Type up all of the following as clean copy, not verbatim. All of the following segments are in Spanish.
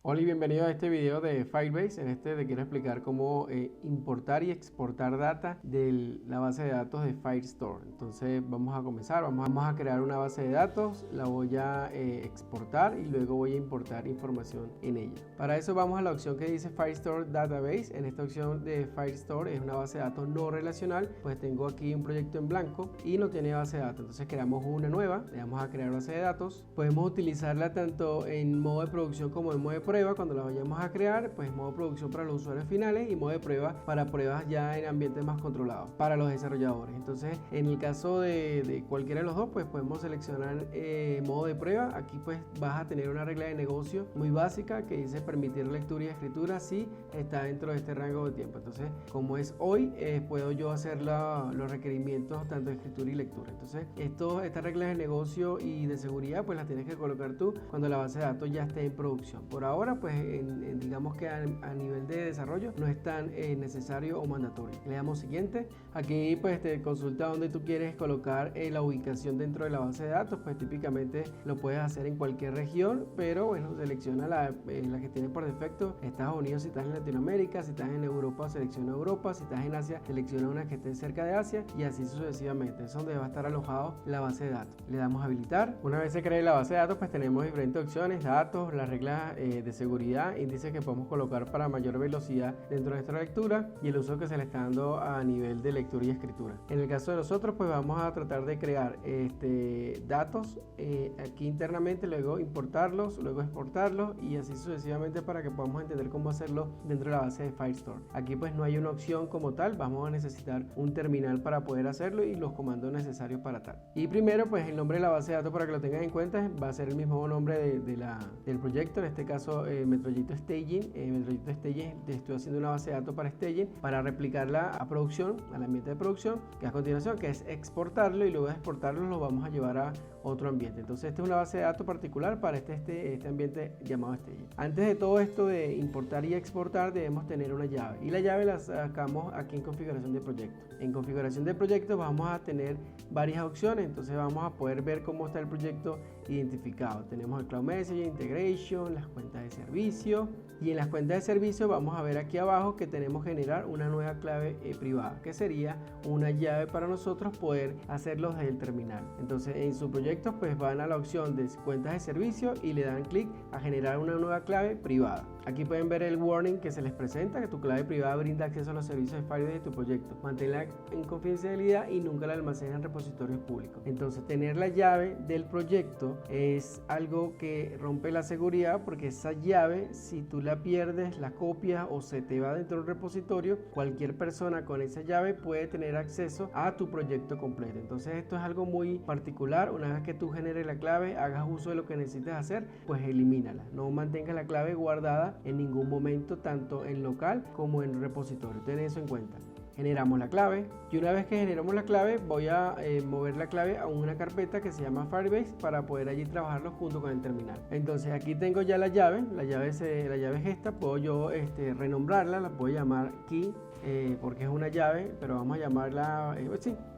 Hola y bienvenido a este video de Firebase. En este te quiero explicar cómo importar y exportar data de la base de datos de Firestore. Entonces vamos a comenzar, vamos a crear una base de datos, la voy a exportar y luego voy a importar información en ella. Para eso vamos a la opción que dice Firestore Database. En esta opción de Firestore es una base de datos no relacional, pues tengo aquí un proyecto en blanco y no tiene base de datos. Entonces creamos una nueva, le damos a crear base de datos. Podemos utilizarla tanto en modo de producción como en modo de prueba. Cuando la vayamos a crear, pues modo producción para los usuarios finales y modo de prueba para pruebas ya en ambientes más controlados para los desarrolladores. Entonces en el caso de cualquiera de los dos, pues podemos seleccionar modo de prueba. Aquí pues vas a tener una regla de negocio muy básica que dice permitir lectura y escritura si está dentro de este rango de tiempo. Entonces como es hoy, puedo yo hacer los requerimientos tanto de escritura y lectura. Entonces estas reglas de negocio y de seguridad pues las tienes que colocar tú cuando la base de datos ya esté en producción. Por ahora pues digamos que a nivel de desarrollo no es tan necesario o mandatorio. Le damos siguiente. Aquí pues te consulta donde tú quieres colocar la ubicación dentro de la base de datos. Pues típicamente lo puedes hacer en cualquier región, pero bueno, selecciona la que tiene por defecto Estados Unidos si estás en Latinoamérica, si estás en Europa selecciona Europa, si estás en Asia selecciona una que esté cerca de Asia y así sucesivamente. Es donde va a estar alojado la base de datos. Le damos a habilitar. Una vez se cree la base de datos, pues tenemos diferentes opciones: datos, las reglas de seguridad, índices que podemos colocar para mayor velocidad dentro de nuestra lectura y el uso que se le está dando a nivel de lectura y escritura. En el caso de nosotros, pues vamos a tratar de crear datos aquí internamente, luego importarlos, luego exportarlos y así sucesivamente para que podamos entender cómo hacerlo dentro de la base de Firestore. Aquí pues no hay una opción como tal, vamos a necesitar un terminal para poder hacerlo y los comandos necesarios para tal. Y primero pues el nombre de la base de datos, para que lo tengan en cuenta, va a ser el mismo nombre del proyecto, en este caso Metrollito Staging. Metrollito Staging, estoy haciendo una base de datos para Staging para replicarla a producción, al ambiente de producción, que a continuación que es exportarlo y luego de exportarlo lo vamos a llevar a otro ambiente. Entonces esta es una base de datos particular para este ambiente llamado Staging. Antes de todo esto de importar y exportar debemos tener una llave y la llave la sacamos aquí en configuración de proyecto. En configuración de proyecto vamos a tener varias opciones, entonces vamos a poder ver cómo está el proyecto identificado. Tenemos el Cloud Message, Integration, las cuentas de servicio, y en las cuentas de servicio vamos a ver aquí abajo que tenemos que generar una nueva clave privada, que sería una llave para nosotros poder hacerlo desde el terminal. Entonces en su proyecto pues van a la opción de cuentas de servicio y le dan clic a generar una nueva clave privada. Aquí pueden ver el warning que se les presenta, que tu clave privada brinda acceso a los servicios de Firebase de tu proyecto. Manténla en confidencialidad y nunca la almacenes en repositorios públicos. Entonces tener la llave del proyecto es algo que rompe la seguridad, porque esa llave, si tú la pierdes, la copias o se te va dentro del repositorio, cualquier persona con esa llave puede tener acceso a tu proyecto completo. Entonces esto es algo muy particular. Una vez que tú generes la clave, hagas uso de lo que necesites hacer, pues elimínala. No mantengas la clave guardada en ningún momento, tanto en local como en repositorio. Ten eso en cuenta. Generamos la clave y una vez que generamos la clave voy a mover la clave a una carpeta que se llama Firebase para poder allí trabajarlo junto con el terminal. Entonces aquí tengo ya la llave es esta. Puedo yo renombrarla, la puedo llamar key porque es una llave, pero vamos a llamarla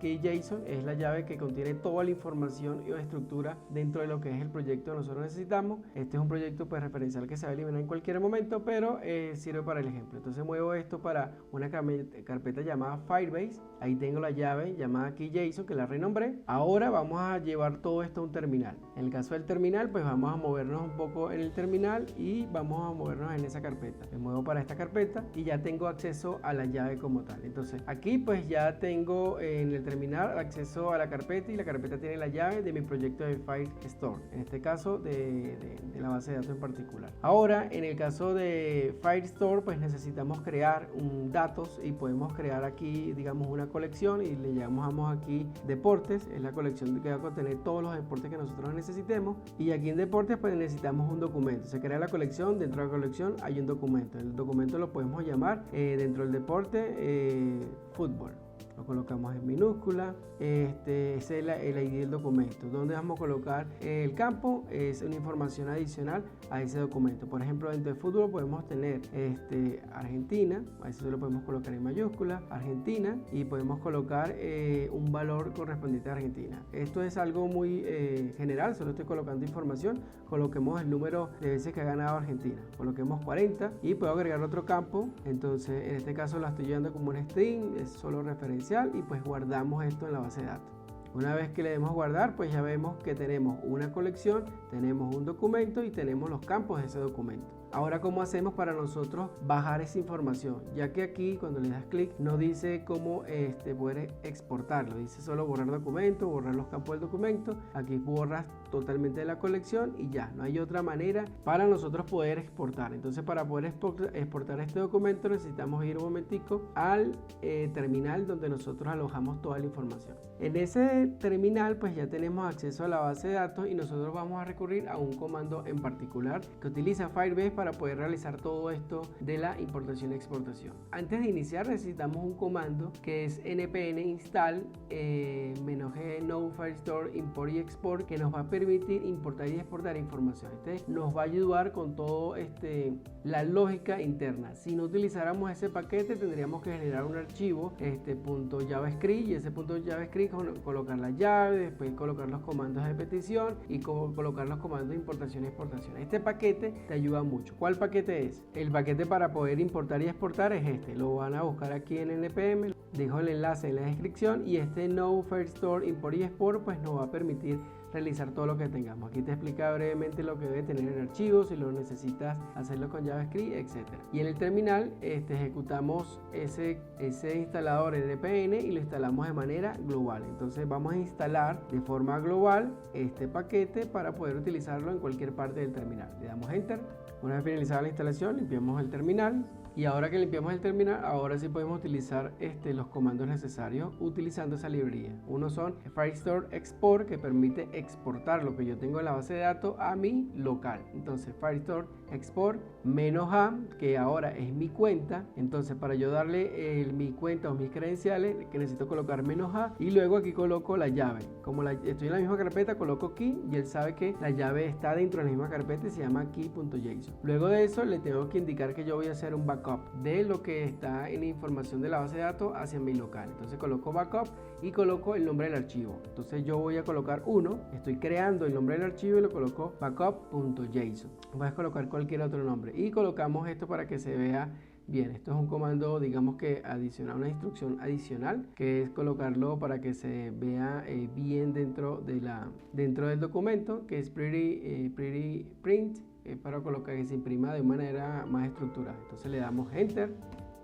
KeyJSON. Es la llave que contiene toda la información y estructura dentro de lo que es el proyecto que nosotros necesitamos. Este es un proyecto pues referencial que se va a eliminar en cualquier momento, pero sirve para el ejemplo. Entonces muevo esto para una carpeta llamada Firebase. Ahí tengo la llave llamada KeyJSON que la renombré. Ahora vamos a llevar todo esto a un terminal. En el caso del terminal, pues vamos a movernos un poco en el terminal y vamos a movernos en esa carpeta. Me muevo para esta carpeta y ya tengo acceso a la llave como tal. Entonces aquí pues ya tengo en el terminal acceso a la carpeta y la carpeta tiene la llave de mi proyecto de Firestore, en este caso de la base de datos en particular. Ahora en el caso de Firestore pues necesitamos crear datos y podemos crear aquí digamos una colección y le llamamos aquí deportes. Es la colección que va a contener todos los deportes que nosotros necesitemos, y aquí en deportes pues necesitamos un documento. Se crea la colección, dentro de la colección hay un documento. El documento lo podemos llamar dentro del deporte fútbol. lo colocamos en minúscula. Ese es el ID del documento. ¿Dónde vamos a colocar el campo? Es una información adicional a ese documento. Por ejemplo, dentro de fútbol podemos tener Argentina, a eso lo podemos colocar en mayúscula, Argentina, y podemos colocar un valor correspondiente a Argentina. Esto es algo muy general, solo estoy colocando información. Coloquemos el número de veces que ha ganado Argentina, coloquemos 40 y puedo agregar otro campo. Entonces en este caso la estoy llevando como un string, es solo referencial, y pues guardamos esto en la base de datos. Una vez que le demos guardar, pues ya vemos que tenemos una colección, tenemos un documento y tenemos los campos de ese documento. Ahora, ¿cómo hacemos para nosotros bajar esa información? Ya que aquí cuando le das clic no dice cómo poder exportarlo, dice solo borrar documento, borrar los campos del documento. Aquí borras totalmente la colección y ya, no hay otra manera para nosotros poder exportar. Entonces, para poder exportar este documento necesitamos ir un momentico al terminal donde nosotros alojamos toda la información. En ese terminal pues ya tenemos acceso a la base de datos y nosotros vamos a recurrir a un comando en particular que utiliza Firebase para poder realizar todo esto de la importación y exportación. Antes de iniciar necesitamos un comando que es npm install -g no Firestore import y export, que nos va a permitir importar y exportar información. Nos va a ayudar con todo la lógica interna. Si no utilizáramos ese paquete tendríamos que generar un archivo .javascript, y ese .javascript colocar la llave, después colocar los comandos de petición y colocar los comandos de importación y exportación. Este paquete te ayuda mucho. ¿Cuál paquete es? El paquete para poder importar y exportar es este. Lo van a buscar aquí en npm. Dejo el enlace en la descripción, y no Firestore import y export pues nos va a permitir realizar todo lo que tengamos. Aquí te explica brevemente lo que debe tener el archivo, si lo necesitas hacerlo con JavaScript, etc. Y en el terminal ejecutamos ese instalador npm y lo instalamos de manera global. Entonces vamos a instalar de forma global este paquete para poder utilizarlo en cualquier parte del terminal. Le damos enter. Una vez finalizada la instalación, limpiamos el terminal. Y ahora que limpiamos el terminal, ahora sí podemos utilizar los comandos necesarios utilizando esa librería. Uno son Firestore Export, que permite exportar lo que yo tengo en la base de datos a mi local. Entonces Firestore Export -a, que ahora es mi cuenta. Entonces para yo darle mi cuenta o mis credenciales, que necesito colocar -a, y luego aquí coloco la llave. Como estoy en la misma carpeta, coloco key y él sabe que la llave está dentro de la misma carpeta y se llama key.json. Luego de eso le tengo que indicar que yo voy a hacer un backup de lo que está en la información de la base de datos hacia mi local. Entonces coloco backup y coloco el nombre del archivo. Entonces yo voy a colocar estoy creando el nombre del archivo y lo coloco backup.json. Puedes colocar cualquier otro nombre y colocamos esto para que se vea bien. Esto es un comando, digamos que adicional, una instrucción adicional, que es colocarlo para que se vea bien dentro del documento, que es pretty print, para colocar que se imprima de manera más estructurada. Entonces le damos enter.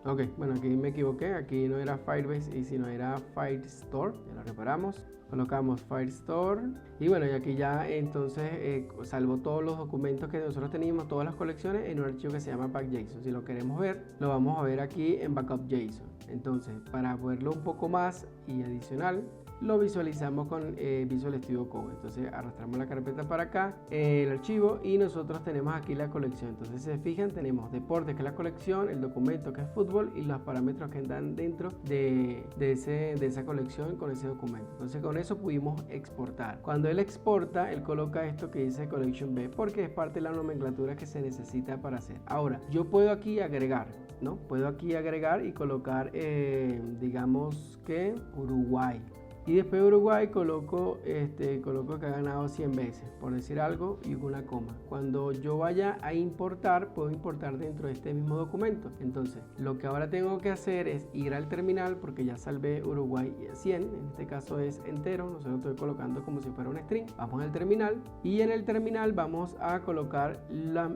Ok, bueno, aquí me equivoqué, aquí no era Firebase y sino era Firestore, ya lo reparamos. Colocamos Firestore y bueno, y aquí ya entonces salvo todos los documentos que nosotros teníamos, todas las colecciones, en un archivo que se llama pack.json. Si lo queremos ver, lo vamos a ver aquí en backup.json. Entonces, para verlo un poco más y adicional, lo visualizamos con Visual Studio Code. Entonces arrastramos la carpeta para acá, el archivo, y nosotros tenemos aquí la colección. Entonces si se fijan, tenemos deporte, que es la colección, el documento, que es fútbol, y los parámetros que están dentro de esa colección con ese documento. Entonces con eso pudimos exportar. Cuando él exporta, él coloca esto que dice Collection B, porque es parte de la nomenclatura que se necesita para hacer. Ahora, yo puedo aquí agregar, ¿no? Puedo aquí agregar y colocar, digamos que Uruguay. Y después de Uruguay coloco que ha ganado 100 veces, por decir algo, y una coma. Cuando yo vaya a importar, puedo importar dentro de este mismo documento. Entonces, lo que ahora tengo que hacer es ir al terminal, porque ya salvé Uruguay 100, en este caso es entero, nosotros lo estoy colocando como si fuera un string. Vamos al terminal, y en el terminal vamos a colocar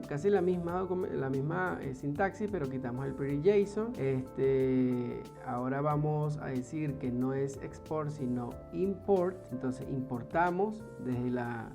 casi la misma sintaxis, pero quitamos el pretty.json. Ahora vamos a decir que no es export, sino import. Entonces importamos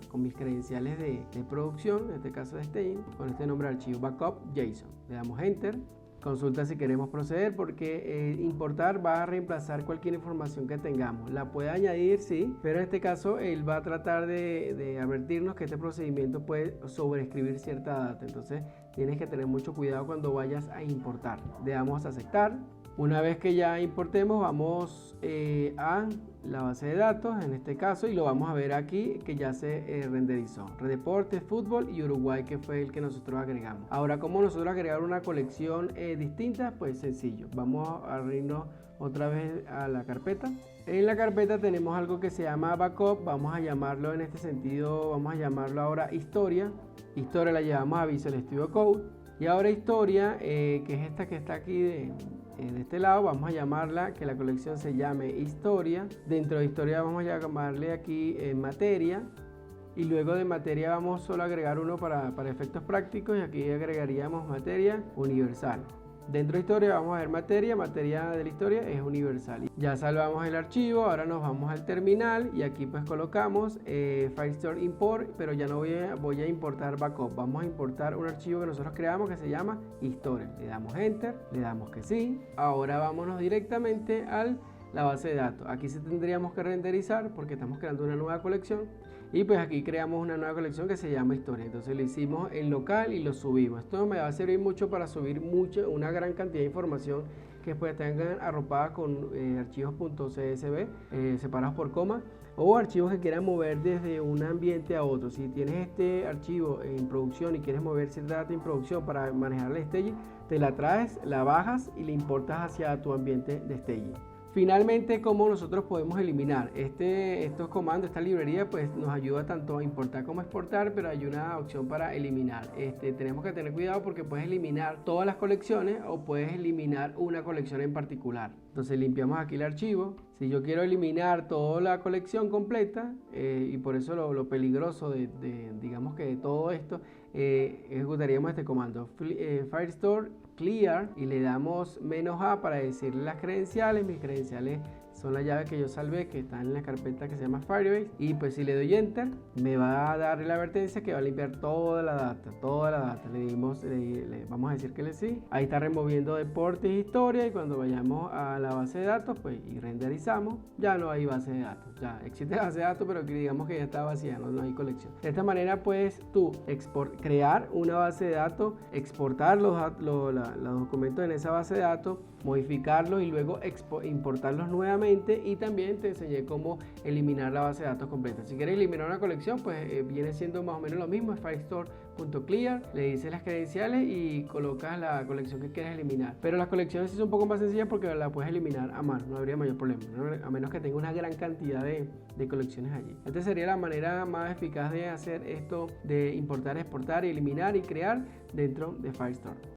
con mis credenciales de producción, en este caso de staging, con este nombre de archivo backup.json. Le damos enter. Consulta si queremos proceder, porque importar va a reemplazar cualquier información que tengamos. La puede añadir, sí, pero en este caso él va a tratar de advertirnos que este procedimiento puede sobreescribir cierta data. Entonces tienes que tener mucho cuidado cuando vayas a importar. Le damos a aceptar. Una vez que ya importemos, vamos a la base de datos, en este caso, y lo vamos a ver aquí que ya se renderizó. Deportes, fútbol y Uruguay, que fue el que nosotros agregamos. Ahora, ¿cómo nosotros agregar una colección distinta? Pues sencillo. Vamos a abrirnos otra vez a la carpeta. En la carpeta tenemos algo que se llama backup. Vamos a llamarlo en este sentido, vamos a llamarlo ahora historia. Historia la llevamos a Visual Studio Code. Y ahora historia, que es esta que está aquí de este lado, vamos a llamarla, que la colección se llame historia. Dentro de historia vamos a llamarle aquí materia. Y luego de materia vamos solo a agregar uno para efectos prácticos, y aquí agregaríamos materia universal. Dentro de historia vamos a ver materia de la historia es universal. Ya salvamos el archivo, ahora nos vamos al terminal y aquí pues colocamos Firestore Import, pero ya no voy a importar backup. Vamos a importar un archivo que nosotros creamos que se llama historia. Le damos Enter, le damos que sí. Ahora vámonos directamente a la base de datos. Aquí sí tendríamos que renderizar porque estamos creando una nueva colección. Y pues aquí creamos una nueva colección que se llama historia. Entonces lo hicimos en local y lo subimos. Esto me va a servir mucho para subir una gran cantidad de información que después tengan arropada con archivos .csv separados por coma, o archivos que quieran mover desde un ambiente a otro. Si tienes este archivo en producción y quieres mover cierta data en producción para manejar el staging, te la traes, la bajas y la importas hacia tu ambiente de staging. Finalmente, ¿cómo nosotros podemos eliminar? Estos comandos, esta librería, pues nos ayuda tanto a importar como a exportar, pero hay una opción para eliminar. Tenemos que tener cuidado porque puedes eliminar todas las colecciones o puedes eliminar una colección en particular. Entonces limpiamos aquí el archivo. Si yo quiero eliminar toda la colección completa, y por eso lo peligroso digamos que de todo esto, ejecutaríamos este comando, Firestore Clear, y le damos "-a" para decirle las credenciales. Mis credenciales son las llaves que yo salvé, que están en la carpeta que se llama Firebase, y pues si le doy Enter me va a dar la advertencia que va a limpiar toda la data. Le vamos a decir que le sí. Ahí está removiendo deportes e historia, y cuando vayamos a la base de datos pues y renderizamos, ya no hay base de datos. Ya existe la base de datos, pero digamos que ya está vacía, no hay colección. De esta manera puedes tú crear una base de datos, exportar los documentos en esa base de datos, modificarlos y luego importarlos nuevamente, y también te enseñé cómo eliminar la base de datos completa. Si quieres eliminar una colección, pues viene siendo más o menos lo mismo, es firestore.clear, le dices las credenciales y colocas la colección que quieres eliminar. Pero las colecciones sí son un poco más sencillas porque la puedes eliminar a mano, no habría mayor problema, ¿no? A menos que tenga una gran cantidad de colecciones allí. Esta sería la manera más eficaz de hacer esto, de importar, exportar, eliminar y crear dentro de Firestore.